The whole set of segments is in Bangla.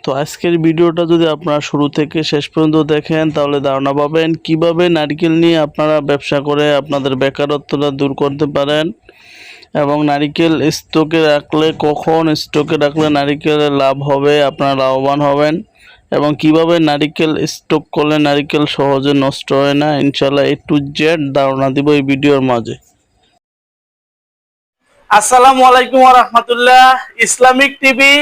তো আজকের ভিডিওটা যদি আপনারা শুরু থেকে শেষ পর্যন্ত দেখেন তাহলে ধারণা পাবেন কিভাবে নারকেল নিয়ে আপনারা ব্যবসা করে আপনাদের বেকারত্বটা দূর করতে পারেন এবং নারকেল স্টকে রাখলে কখন স্টকে রাখলে নারকেলের লাভ হবে, আপনারা লাভবান হবেন এবং কিভাবে নারকেল স্টক করলে নারকেল সহজে নষ্ট হয় না। ইনশাআল্লাহ A to Z ধারণা দিব এই ভিডিওর মাঝে। আসসালামু আলাইকুম ওয়া রাহমাতুল্লাহ। Islamic TV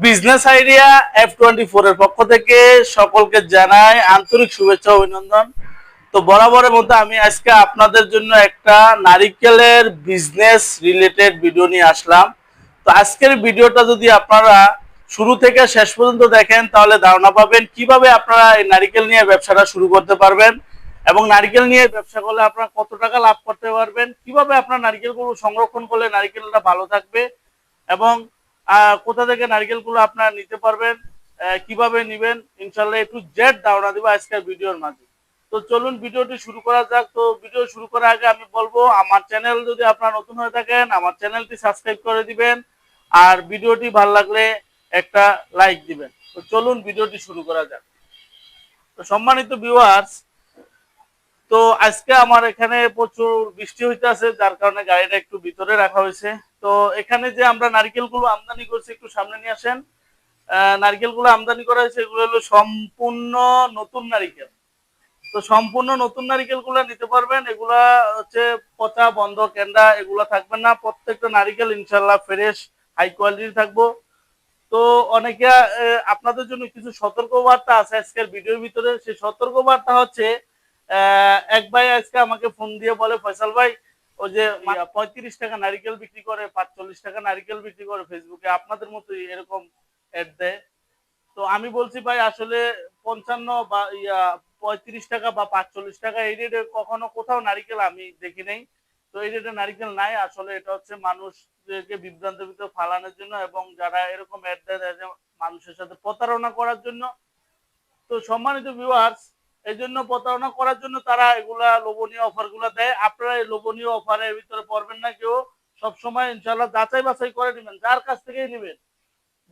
business idea F24 এর পক্ষ থেকে সকলকে জানাই আন্তরিক শুভেচ্ছা ও অভিনন্দন। তো বরাবরের মতো আমি আজকে আপনাদের জন্য একটা নারিকেলের বিজনেস রিলেটেড ভিডিও নিয়ে আসলাম। তো আজকের ভিডিওটা যদি আপনারা শুরু থেকে শেষ পর্যন্ত দেখেন তাহলে ধারণা পাবেন কিভাবে আপনারা এই নারিকেল নিয়ে ব্যবসাটা শুরু করতে পারবেন এবং নারিকেল নিয়ে ব্যবসা করলে আপনারা কত টাকা লাভ করতে পারবেন, কিভাবে আপনার নারিকেলগুলো সংরক্ষণ করলে নারিকেলটা ভালো থাকবে এবং কোথা থেকে নারিকেলগুলো আপনারা নিতে পারবেন, কিভাবে নেবেন, ইনশাআল্লাহ A to Z ধারণা দিব আজকের ভিডিওর মাঝে। তো চলুন ভিডিওটি শুরু করা যাক। তো ভিডিও শুরু করার আগে আমি বলবো আমার চ্যানেল যদি আপনারা নতুন হয়ে থাকেন আমার চ্যানেলটি সাবস্ক্রাইব করে দিবেন আর ভিডিওটি ভালো লাগলে একটা লাইক দিবেন। তো চলুন ভিডিওটি শুরু করা যাক। তো সম্মানিত ভিউয়ার্স, তো আজকে আমার এখানে প্রচুর বৃষ্টি হইতেছে যার কারণে গাড়িটা একটু ভিতরে রাখা হয়েছে। তো এখানে যে আমরা নারকেলগুলো আমদানি করছি একটু সামনে নিয়ে আসেন। নারকেলগুলো আমদানি করা হয়েছে এগুলো হলো সম্পূর্ণ নতুন নারকেল। তো সম্পূর্ণ নতুন নারকেলগুলো নিতে পারবেন। এগুলা হচ্ছে পচা বন্ধ কেন্ডা এগুলা থাকবে না, প্রত্যেকটা নারকেল ইনশাল্লাহ ফ্রেশ হাই কোয়ালিটির থাকবো। তো অনেকে আপনাদের জন্য কিছু সতর্কবার্তা আছে আজকের ভিডিওর ভিতরে। সেই সতর্কবার্তা হচ্ছে এক ভাই আজকে আমাকে ফোন দিয়ে বলে, ফয়সাল ভাই ওই যে 35 টাকা নারিকেল বিক্রি করে 45 টাকা নারিকেল বিক্রি করে ফেসবুকে আপনাদের মতো এরকম অ্যাড দেয়। তো আমি বলছি ভাই আসলে 55 বা 35 টাকা বা 45 টাকা এই রেটে কখনো কোথাও নারিকেল আমি দেখি নাই। তো এই রেটে নারিকেল নাই, আসলে এটা হচ্ছে মানুষদেরকে বিভ্রান্তের ভিতরে ফালানোর জন্য এবং যারা এরকম অ্যাড দেয় মানুষের সাথে প্রতারণা করার জন্য। তো সম্মানিত ভিউয়ার্স, এই জন্য প্রতারণা করার জন্য তারা এগুলা লোভনীয় অফার গুলা দেয়। আপনারা এই লোভনীয় অফারের ভিতরে পড়বেন না কেউ। সবসময় ইনশাল্লাহ যাচাই বাছাই করে নেবেন, যার কাছ থেকেই নেবেন,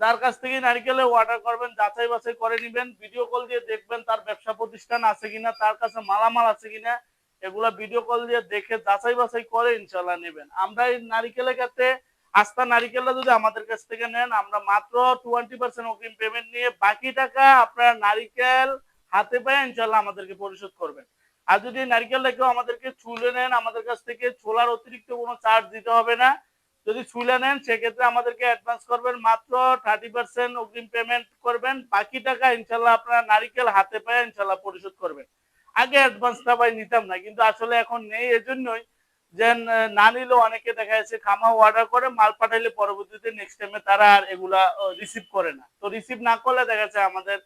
যার কাছ থেকেই নারিকেলে অর্ডার করবেন যাচাই বাছাই করে নেবেন। ভিডিও কল দিয়ে দেখবেন তার ব্যবসা প্রতিষ্ঠান আছে কিনা, তার কাছে মালামাল আছে কিনা, এগুলা ভিডিও কল দিয়ে দেখে যাচাই বাছাই করে ইনশাল্লাহ নেবেন। আমরা এই নারিকেলের ক্ষেত্রে আস্থা নারিকেলটা যদি আমাদের কাছ থেকে নেন আমরা মাত্র 20% অগ্রিম পেমেন্ট নিয়ে বাকি টাকা আপনারা নারিকেল হাতে পায়ে ইনশাল্লাহ আমাদেরকে পরিশোধ করবেন। আর যদি নারিকেলটা কেউ আমাদেরকে ছুলে নেন আমাদের কাছ থেকে ছোলার অতিরিক্ত কোনো চার্জ দিতে হবে না। যদি ছুলে নেন সেক্ষেত্রে আমাদেরকে অ্যাডভান্স করবেন মাত্র 30% অগ্রিম পেমেন্ট করবেন, বাকি টাকা ইনশাল্লাহ আপনারা নারিকেল হাতে পায়ে ইনশাল্লাহ পরিশোধ করবেন। আগে অ্যাডভান্সটা ভাই নিতাম না, কিন্তু আসলে এখন নেই। এজন্যই যে না নিলেও অনেকে দেখা যাচ্ছে খামা অর্ডার করে মাল পাঠাইলে পরবর্তীতে নেক্সট টাইমে তারা আর এগুলা রিসিভ করে না। তো রিসিভ না করলে দেখা যাচ্ছে আমাদের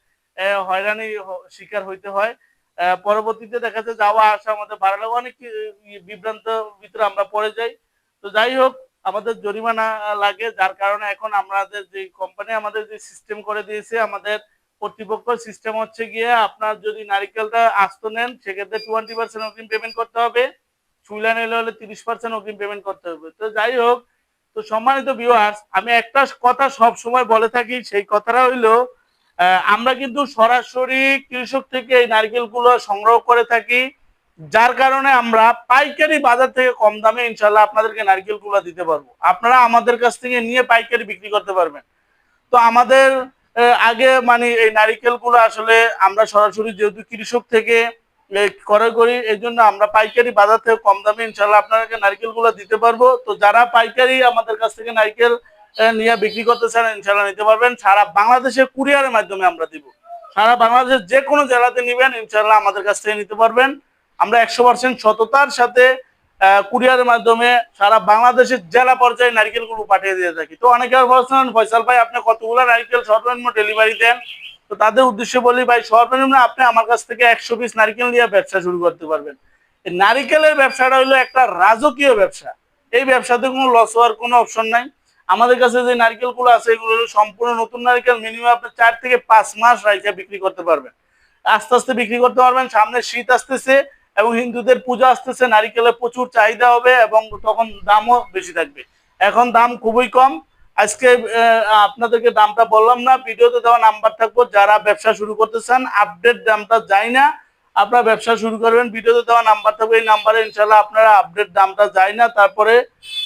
হয়রানি শিকার হইতে হয়। পরবর্তীতে দেখা যাচ্ছে যাওয়া আসা আমাদের বাড়ালে অনেক বিভ্রান্ত ভিতরে আমরা পড়ে যাই। তো যাই হোক, আমাদের জরিমানা লাগে, যার কারণে এখন আমাদের যে কোম্পানি আমাদের যে সিস্টেম করে দিয়েছে আমাদের কর্তৃপক্ষ সিস্টেম হচ্ছে গিয়ে আপনার যদি নারিকেলটা আস্ত নেন সেক্ষেত্রে 20% অগ্রিম পেমেন্ট করতে হবে, চুলা নিলে হলে 30% অগ্রিম পেমেন্ট করতে হবে। তো যাই হোক, তো সম্মানিত ভিউয়ার্স, আমি একটা কথা সব সময় বলে থাকি, সেই কথাটা হইলো আমরা কিন্তু সরাসরি কৃষক থেকে এই নারকেলগুলো সংগ্রহ করে থাকি, যার কারণে আমরা পাইকারি বাজার থেকে কম দামে ইনশাল্লাহ আপনাদেরকে নারকেলগুলো দিতে পারবো। আপনারা আমাদের কাছ থেকে নিয়ে পাইকারি বিক্রি করতে পারবেন। তো আমাদের আগে মানে এই নারিকেলগুলো আসলে আমরা সরাসরি যেহেতু কৃষক থেকে ক্রয় করি এই জন্য আমরা পাইকারি বাজার থেকে কম দামে ইনশাল্লাহ আপনাদেরকে নারিকেলগুলো দিতে পারবো। তো যারা পাইকারি আমাদের কাছ থেকে নারিকেল নিয়ে বিক্রি করতে চান ইনশাল্লাহ নিতে পারবেন। সারা বাংলাদেশে কুরিয়ারের মাধ্যমে আমরা দিব, সারা বাংলাদেশের যে কোনো জেলাতে নিবেন ইনশাল্লাহ আমাদের কাছ থেকে নিতে পারবেন। আমরা 100% সততার সাথে কুরিয়ারের মাধ্যমে সারা বাংলাদেশের জেলা পর্যায়ে নারকেলগুলো পাঠিয়ে দিয়ে থাকি। তো অনেকে বলছেন ফয়সাল ভাই আপনি কতগুলো নারকেল সর্বনিম্ন ডেলিভারি দেন? তো তাদের উদ্দেশ্যে বলি ভাই সর্বনিম্ন আপনি আমার কাছ থেকে 100 পিস নারকেল নিয়ে ব্যবসা শুরু করতে পারবেন। এই নারকেলের ব্যবসাটা হলো একটা রাজকীয় ব্যবসা, এই ব্যবসাতে কোনো লস হওয়ার কোনো অপশন নাই। আমাদের কাছে যে নারকেলগুলো আছে এগুলো সম্পূর্ণ নতুন নারকেল, মিনিমাম আপনি 4 থেকে 5 মাস রাখে বিক্রি করতে পারবেন, আস্তে আস্তে বিক্রি করতে পারবেন। সামনে শীত আসতেছে এবং হিন্দুদের পূজা আসতেছে, নারিকেলের প্রচুর চাহিদা হবে এবং তখন দামও বেশি থাকবে। এখন দাম খুবই কম, আজকে আপনাদেরকে দামটা বললাম না, ভিডিওতে দেওয়া নাম্বার থাকবো। যারা ব্যবসা শুরু করতে চান, আপডেট দামটা যায় না, আপনারা ব্যবসা শুরু করবেন, ভিডিওতে দেওয়া নাম্বার থাকবে, এই নাম্বারে ইনশাল্লাহ আপনারা আপডেট দামটা যায় না, তারপরে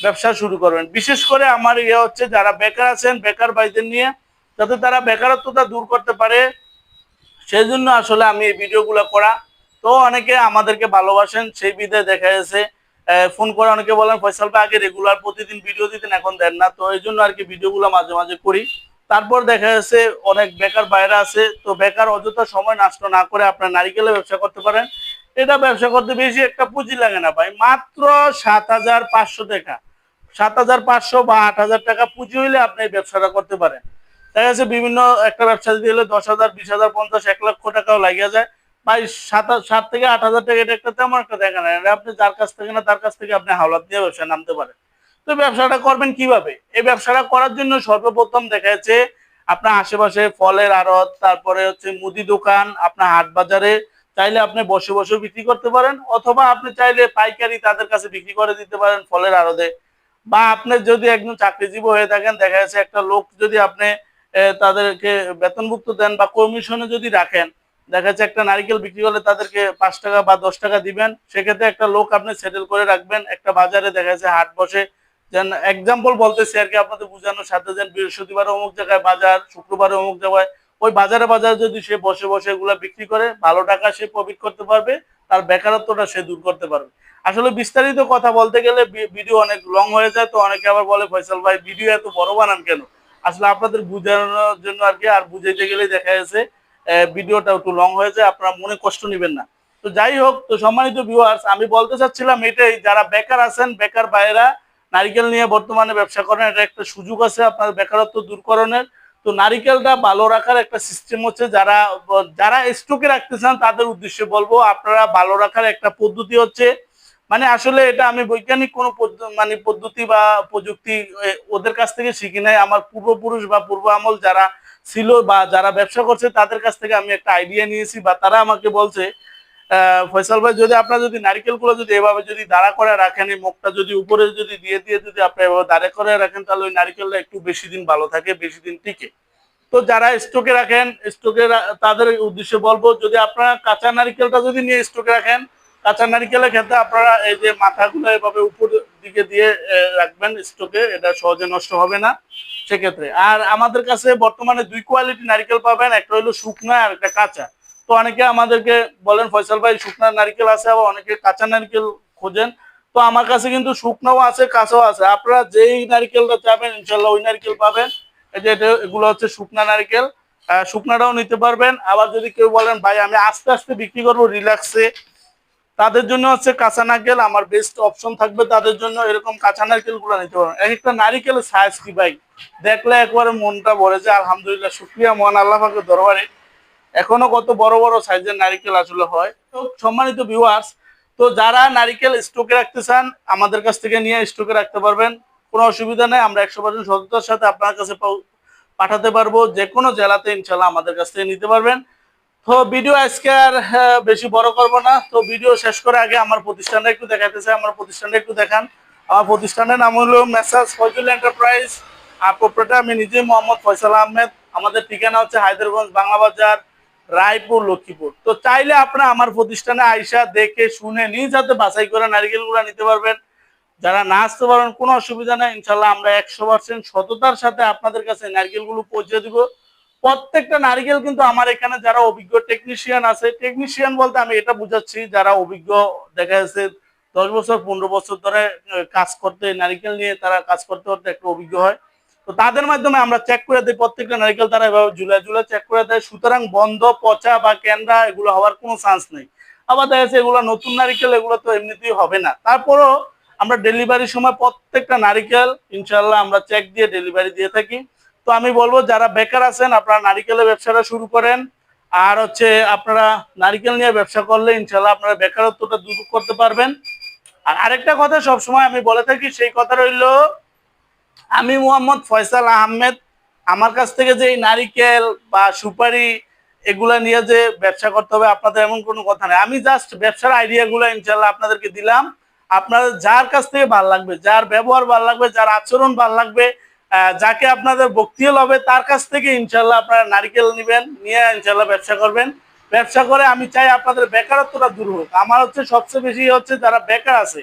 ব্যবসা শুরু করবেন। বিশেষ করে আমার হচ্ছে যারা বেকার আছেন, বেকার ভাইদের নিয়ে, যাতে তারা বেকারত্বটা দূর করতে পারে, সেই জন্য আসলে আমি এই ভিডিওগুলো করা। তো অনেকে আমাদেরকে ভালোবাসেন, সেই বিধে দেখা যাচ্ছে ফোন করে অনেকে বলেন ফয়সাল ভাই আগে রেগুলার প্রতিদিন ভিডিও দিতেন, এখন দেন না। তো এই জন্য আর কি ভিডিওগুলো মাঝে মাঝে করি। তারপর দেখা যাচ্ছে অনেক বেকার বাইরে আছে, তো বেকার অযথা সময় নষ্ট না করে আপনার নারিকেলের ব্যবসা করতে পারেন। এটা ব্যবসা করতে বেশি একটা পুঁজি লাগে না ভাই, মাত্র 7,500 টাকা, 7,500 বা 8,000 টাকা পুঁজি হইলে আপনি এই ব্যবসাটা করতে পারেন। দেখা যাচ্ছে বিভিন্ন একটা ব্যবসা দিতে হলে 10,000, 20,000, 50, 1,00,000 টাকাও লাগিয়ে যায় ভাই। 7 থেকে 8,000 টাকা এটা একটা তেমন একটা দেখা নেই, আপনি যার কাছ থেকে না তার কাছ থেকে আপনি হাওলাত দিয়ে ব্যবসা নামতে পারেন। তো ব্যবসাটা করবেন কিভাবে? এই ব্যবসাটা করার জন্য সর্বপ্রথম দেখা যাচ্ছে আপনার আশেপাশে ফলের আড়ত, তারপরে হচ্ছে মুদি দোকান, আপনার হাট বাজারে চাইলে আপনি বসে বসে বিক্রি করতে পারেন, অথবা আপনি চাইলে পাইকারি তাদের কাছে বিক্রি করে দিতে পারেন ফলের আড়তে। বা আপনি যদি একজন চাকরিজীবী হয়ে থাকেন, দেখা যাচ্ছে একটা লোক যদি আপনি তাদেরকে বেতনভুক্ত দেন বা কমিশনে যদি রাখেন, দেখা যাচ্ছে একটা নারিকেল বিক্রি করলে তাদেরকে 5 টাকা বা 10 টাকা দিবেন, সেক্ষেত্রে একটা লোক আপনি সেটেল করে রাখবেন। একটা বাজারে দেখা যাচ্ছে হাট বসে, যেন এক্সাম্পল বলতেছি আর কি আপনাদের বোঝানোর সাথে, যেন বৃহস্পতিবার অমুক জায়গায় বাজার, শুক্রবারে অমুক জায়গায়, ওই বাজারে বাজারে যদি সে বসে বসে এগুলা বিক্রি করে, ভালো টাকা সে প্রফিট করতে পারবে, তার বেকারত্বটা সে দূর করতে পারবে। আসলে বিস্তারিত কথা বলতে গেলে ভিডিও অনেক লং হয়ে যায়, তো অনেকে আবার বলে ফয়সাল ভাই ভিডিও এত বড় বানান কেন? আসলে আপনাদের বুঝানোর জন্য আর কি, আর বুঝাইতে গেলে দেখা যাচ্ছে ভিডিওটা একটু লং হয়ে যায়, আপনারা মনে কষ্ট নেবেন না। তো যাই হোক, তো সম্মানিত ভিউয়ার্স, আমি বলতে চাচ্ছিলাম এটাই, যারা বেকার আছেন, বেকার ভাইয়েরা নারিকেল নিয়ে বর্তমানে ব্যবসা করেন, এটা একটা সুযোগ আছে আপনার বেকারত্ব দূরকরণের। তো নারিকেলটা ভালো রাখার একটা সিস্টেম হচ্ছে, যারা যারা স্টকে রাখতে চান তাদের উদ্দেশ্যে বলবো, আপনারা ভালো রাখার একটা পদ্ধতি হচ্ছে, মানে আসলে এটা আমি বৈজ্ঞানিক কোনো মানে পদ্ধতি বা প্রযুক্তি ওদের কাছ থেকে শিখি নাই, আমার পূর্বপুরুষ বা পূর্ব আমল যারা ছিল বা যারা ব্যবসা করছে তাদের কাছ থেকে আমি একটা আইডিয়া নিয়েছি, বা তারা আমাকে বলছে ফয়সাল ভাই যদি আপনার যদি নারকেল গুলো যদি এভাবে যদি দাঁড়া করে রাখেন, এই মুখটা যদি উপরে যদি দিয়ে দিয়ে যদি আপনি এভাবে দাঁড়া করে রাখেন, তাহলে ওই নারকেলটা একটু বেশি দিন ভালো থাকে, বেশি দিন টিকে। তো যারা স্টকে রাখেন, স্টকে তাদের উদ্দেশ্যে বলবো, যদি আপনারা কাঁচা নারকেলটা যদি নিয়ে স্টকে রাখেন, কাঁচা নারকেলের ক্ষেত্রে আপনারা এই যে মাথাগুলো এভাবে উপর দিকে দিয়ে রাখবেন স্টকে, এটা সহজে নষ্ট হবে না সেক্ষেত্রে। আর আমাদের কাছে বর্তমানে 2 কোয়ালিটি নারকেল পাবেন, একটা হলো শুকনা আর একটা কাঁচা। তো অনেকে আমাদেরকে বলেন ফয়সাল ভাই শুকনা নারকেল আছে, আবার অনেকে কাঁচা নারকেল খোঁজেন। তো আমার কাছে কিন্তু শুকনাও আছে, কাঁচাও আছে, আপনারা যেই নারকেলটা চাবেন ইনশাল্লাহ ওই নারকেল পাবেন। এই যে এগুলো হচ্ছে শুকনা নারকেল, শুকনাটাও নিতে পারবেন। আবার যদি কেউ বলেন ভাই আমি আস্তে আস্তে বিক্রি করবো রিল্যাক্সে, তাদের জন্য হচ্ছে কাঁচা নারকেল আমার বেস্ট অপশন থাকবে, তাদের জন্য এরকম কাঁচা নারকেল গুলো নিতে পারবেন। এক একটা নারিকেলের সাইজ কি ভাই, দেখলে একবারে মনটা ভরে যায়। আলহামদুলিল্লাহ, শুকরিয়া মহান আল্লাহ পাকের দরবারে, এখনো কত বড় বড় সাইজের নারিকেল আসলে হয়। তো সম্মানিত ভিউয়ার্স, তো যারা নারিকেল স্টকে রাখতে চান আমাদের কাছ থেকে নিয়ে স্টকে রাখতে পারবেন, কোনো অসুবিধা নেই। আমরা 100% সততার সাথে আপনার কাছে পাঠাতে পারবো, যে কোনো জেলাতে ইনশাল্লাহ আমাদের কাছ থেকে নিতে পারবেন। তো ভিডিও আজকে আর বেশি বড় করব না। তো ভিডিও শেষ করে আগে আমার প্রতিষ্ঠানটা একটু দেখাতে চাই, আমার প্রতিষ্ঠানটা একটু দেখান। আমার প্রতিষ্ঠানের নাম হলো মেসার্স ফয়জুল এন্টারপ্রাইজ, আর প্রোপ্রাইটার আমি নিজে মোহাম্মদ ফয়সাল আহমেদ। আমাদের ঠিকানা হচ্ছে হায়দ্রাবাদ বাংলা বাজার, রায়পুর, লক্ষ্মীপুর। তো চাইলে আপনারা আমার প্রতিষ্ঠানে আইসা দেখে শুনে নিজ হাতে বাছাই করে নারিকেলগুলো নিতে পারবেন। যারা না আসতে পারেন কোনো অসুবিধা নেই, ইনশাল্লাহ আমরা 100% সততার সাথে আপনাদের কাছে নারকেলগুলো পৌঁছে দিব। প্রত্যেকটা নারকেল কিন্তু আমার এখানে যারা অভিজ্ঞ টেকনিশিয়ান আছে, টেকনিশিয়ান বলতে আমি এটা বুঝাচ্ছি যারা অভিজ্ঞ, দেখা যাচ্ছে 10 বছর 15 বছর ধরে কাজ করতে, নারকেল নিয়ে তারা কাজ করতে করতে একটু অভিজ্ঞ হয়। তো তাদের মাধ্যমে আমরা চেক করে দিই প্রত্যেকটা নারকেল, তারা এভাবে ঝুলে ঝুলে চেক করে দেয়। সুতরাং বন্ধ, পচা বা ক্যান্ডা এগুলো হওয়ার কোনো চান্স নেই। আবার দেখা যাচ্ছে এগুলো নতুন নারকেল, এগুলো তো এমনিতেই হবে না। তারপরও আমরা ডেলিভারির সময় প্রত্যেকটা নারকেল ইনশাল্লাহ আমরা চেক দিয়ে ডেলিভারি দিয়ে থাকি। তো আমি বলবো যারা বেকার আছেন আপনারা নারিকেলের ব্যবসাটা শুরু করেন। আর হচ্ছে আপনারা নারিকেল নিয়ে ব্যবসা করলে ইনশাল্লাহ আপনারা বেকারত্বটা দূর করতে পারবেন। আর আরেকটা কথা সবসময় আমি বলে থাকি, সেই কথা রইল, আমি মোহাম্মদ ফয়সাল আহমেদ, আমার কাছ থেকে যে এই নারিকেল বা সুপারি এগুলা নিয়ে যে ব্যবসা করতে হবে আপনাদের এমন কোনো কথা নেই। আমি জাস্ট ব্যবসার আইডিয়াগুলো ইনশাল্লাহ আপনাদেরকে দিলাম। আপনাদের যার কাছ থেকে ভালো লাগবে, যার ব্যবহার ভালো লাগবে, যার আচরণ ভালো লাগবে, যাকে আপনাদের বক্তিয়াল হবে তার কাছ থেকে ইনশাল্লাহ আপনারা নারিকেল নেবেন, নিয়ে ইনশাল্লাহ ব্যবসা করবেন। ব্যবসা করে আমি চাই আপনাদের বেকারত্বটা দূর হোক। আমার হচ্ছে সবচেয়ে বেশি হচ্ছে যারা বেকার আছে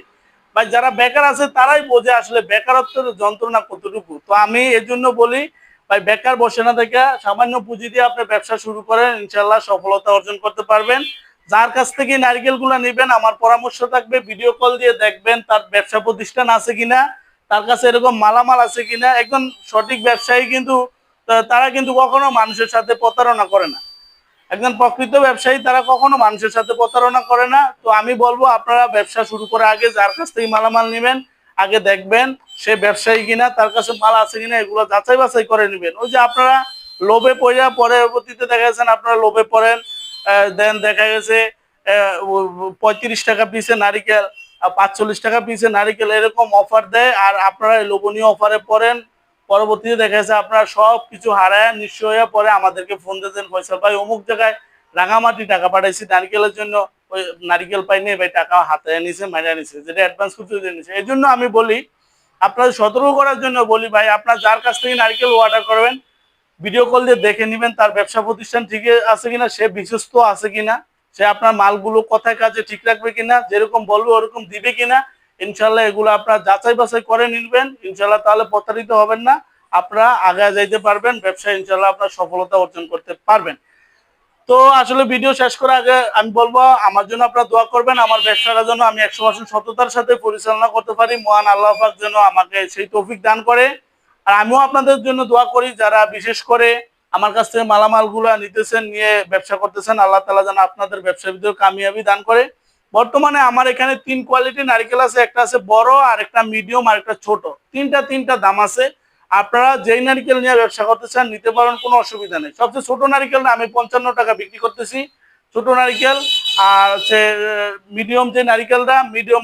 বা যারা বেকার আছে তারাই বোঝে আসলে বেকারত্বের যন্ত্রণা কতটুকু। তো আমি এর জন্য বলি ভাই, বেকার বসে না থেকে সামান্য পুঁজি দিয়ে আপনি ব্যবসা শুরু করেন, ইনশাল্লাহ সফলতা অর্জন করতে পারবেন। যার কাছ থেকে নারকেলগুলো নেবেন, আমার পরামর্শ থাকবে ভিডিও কল দিয়ে দেখবেন তার ব্যবসা প্রতিষ্ঠান আছে কিনা, তার কাছে এরকম মালামাল আছে কিনা। একজন সঠিক ব্যবসায়ী কিন্তু তারা কিন্তু কখনো মানুষের সাথে প্রতারণা করে না। একজন প্রকৃত ব্যবসায়ী তারা কখনো মানুষের সাথে প্রতারণা করে না। তো আমি বলবো আপনারা ব্যবসা শুরু করে আগে যার কাছ থেকে মালামাল নেবেন আগে দেখবেন সে ব্যবসায়ী কিনা, তার কাছে মাল আছে কিনা, এগুলো যাচাই বাছাই করে নেবেন। ওই যে আপনারা লোভে পড়ে পরবর্তীতে দেখা গেছেন আপনারা লোভে পড়েন, দেন দেখা গেছে 35 টাকা পিসে নারিকেল, 45 টাকা পিসে নারিকেল এরকম অফার দেয়, আর আপনারা লোভনীয় অফারে পড়েন। পরবর্তীতে দেখা যাচ্ছে আপনারা সব কিছু হারায় নিঃস্ব হয়ে পরে আমাদেরকে ফোন দিয়েছেন, ফয়সাল ভাই অমুক জায়গায় রাঙামাটি টাকা পাঠাইছি নারিকেলের জন্য, ওই নারিকেল পাইনি ভাই, টাকা হাতে নিছে মাইরা নিছে, যেটা অ্যাডভান্স করতে নিছে। এই জন্য আমি বলি আপনাদের সতর্ক করার জন্য বলি ভাই, আপনার যার কাছ থেকে নারিকেল অর্ডার করবেন ভিডিও কল দিয়ে দেখে নেবেন তার ব্যবসা প্রতিষ্ঠান ঠিক আছে কিনা, সে বিশ্বস্ত আছে কিনা, সে আপনার মালগুলো কথায় কাজে ঠিক রাখবে কিনা, যেরকম বলবে ওরকম দিবে কিনা। ইনশাল্লাহ এগুলো আপনার যাচাই বাছাই করে নিবেন ইনশাল্লাহ, তাহলে প্রতারিত হবেন না, আপনারা আগে যাইতে পারবেন, ব্যবসায় ইনশাল্লাহ আপনার সফলতা অর্জন করতে পারবেন। তো আসলে ভিডিও শেষ করার আগে আমি বলবো আমার জন্য আপনারা দোয়া করবেন, আমার ব্যবসাটা যেন আমি 100% সততার সাথে পরিচালনা করতে পারি, মহান আল্লাহ পাক যেন আমাকে সেই তৌফিক দান করে। আর আমিও আপনাদের জন্য দোয়া করি যারা বিশেষ করে আমার কাছ থেকে মালামালগুলো নিতেছেন, নিয়ে ব্যবসা করতেছেন, আল্লাহ তাআলা যেন আপনাদের ব্যবসার ভিতরে কামিয়াবি দান করে। বর্তমানে আমার এখানে 3 কোয়ালিটির নারকেল আছে, একটা আছে বড়, আর একটা মিডিয়াম, আর একটা ছোট, তিনটা দাম আছে। আপনারা যেই নারকেল নিয়ে ব্যবসা করতে চান নিতে পারেন, কোনো অসুবিধা নেই। সবচেয়ে ছোট নারকেলটা আমি 55 টাকা বিক্রি করতেছি, ছোট নারকেল। আর হচ্ছে মিডিয়াম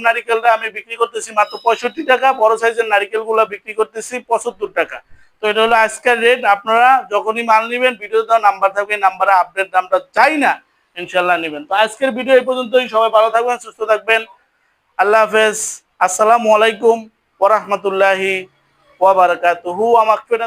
নারকেলটা আমি বিক্রি করতেছি মাত্র 65 টাকা, বড় সাইজের নারকেলগুলো বিক্রি করতেছি 75 টাকা। তো এটা হলো আজকের রেট। আপনারা যখনই মাল নেবেন ভিডিওতে দেওয়া নাম্বার থাকবে, নাম্বারে আপডেট দামটা চাই না, ইনশাল্লাহ নেবেন। তো আজকের ভিডিও এই পর্যন্তই, সবাই ভালো থাকবেন, সুস্থ থাকবেন, আল্লাহ হাফেজ, আসসালামু আলাইকুম ওয়া রাহমাতুল্লাহি ওয়া বারাকাতুহু।